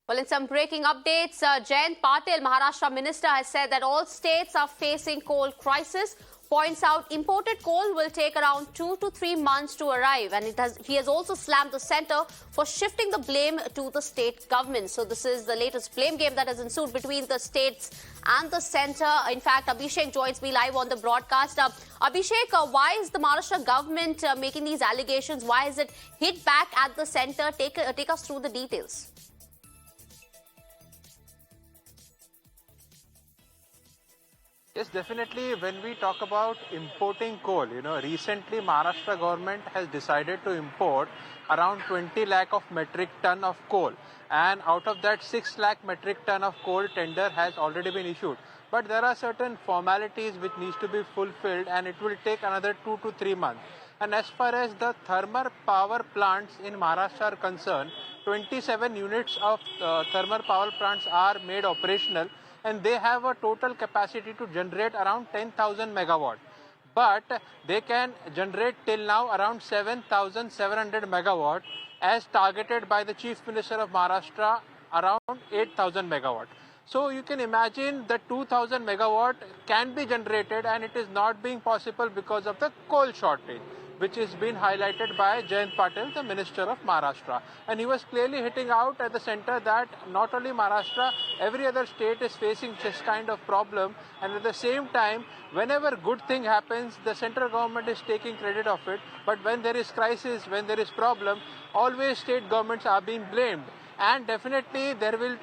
Well, in some breaking updates, Jayant Patil, Maharashtra minister, has said that all states are facing coal crisis. Points out imported coal will take around 2 to 3 months to arrive, and he has also slammed the centre for shifting the blame to the state government. So this is the latest blame game that has ensued between the states and the centre. In fact, Abhishek joins me live on the broadcast. Abhishek, why is the Maharashtra government making these allegations? Why is it hit back at the centre? Take us through the details. Yes, definitely. When we talk about importing coal, recently Maharashtra government has decided to import around 20 lakh of metric ton of coal. And out of that, 6 lakh metric ton of coal tender has already been issued. But there are certain formalities which needs to be fulfilled, and it will take another 2 to 3 months. And as far as the thermal power plants in Maharashtra are concerned, 27 units of thermal power plants are made operational, and they have a total capacity to generate around 10,000 megawatt. But they can generate till now around 7,700 megawatt, as targeted by the Chief Minister of Maharashtra around 8,000 megawatt. So you can imagine that 2,000 megawatt can be generated, and it is not being possible because of the coal shortage, which is being highlighted by Jayant Patil, the Minister of Maharashtra. And he was clearly hitting out at the centre that not only Maharashtra, every other state is facing this kind of problem. And at the same time, whenever good thing happens, the central government is taking credit of it. But when there is crisis, when there is problem, always state governments are being blamed. And definitely there will,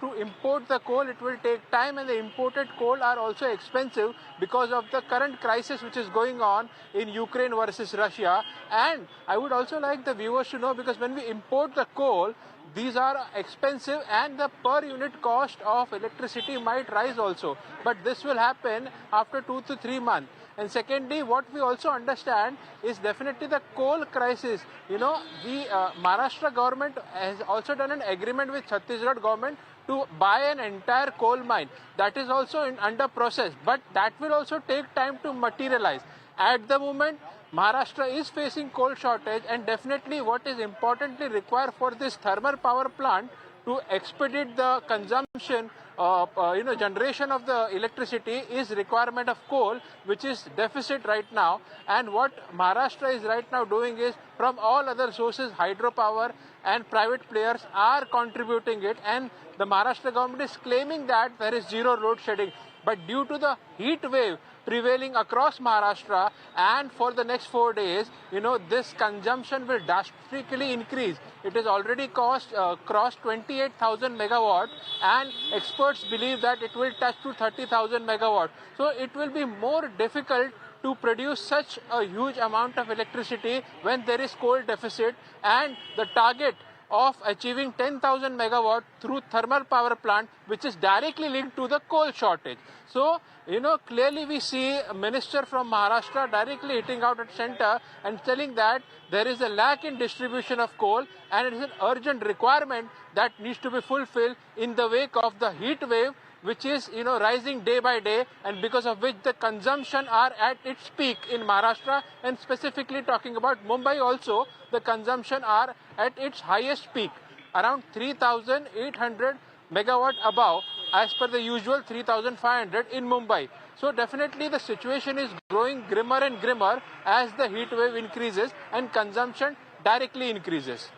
to import the coal, it will take time, and the imported coal are also expensive because of the current crisis which is going on in Ukraine versus Russia. And I would also like the viewers to know, because when we import the coal, these are expensive, and the per unit cost of electricity might rise also. But this will happen after 2 to 3 months. And secondly, what we also understand is definitely the coal crisis. The Maharashtra government has also done an agreement with Chhattisgarh government to buy an entire coal mine. That is also under process, but that will also take time to materialize. At the moment, Maharashtra is facing coal shortage, and definitely what is importantly required for this thermal power plant to expedite the consumption, generation of the electricity is requirement of coal, which is deficit right now. And what Maharashtra is right now doing is, from all other sources, hydropower and private players are contributing it. And the Maharashtra government is claiming that there is zero load shedding. But due to the heat wave prevailing across Maharashtra, and for the next 4 days, this consumption will drastically increase. It has already crossed 28,000 megawatt, and experts believe that it will touch to 30,000 megawatt. So it will be more difficult to produce such a huge amount of electricity when there is coal deficit, and the target of achieving 10,000 megawatt through thermal power plant, which is directly linked to the coal shortage. So, clearly we see a minister from Maharashtra directly hitting out at centre and telling that there is a lack in distribution of coal, and it is an urgent requirement that needs to be fulfilled in the wake of the heat wave, which is, rising day by day, and because of which the consumption are at its peak in Maharashtra, and specifically talking about Mumbai also, the consumption are at its highest peak, around 3,800 megawatt above, as per the usual 3,500 in Mumbai. So definitely the situation is growing grimmer and grimmer as the heat wave increases and consumption directly increases.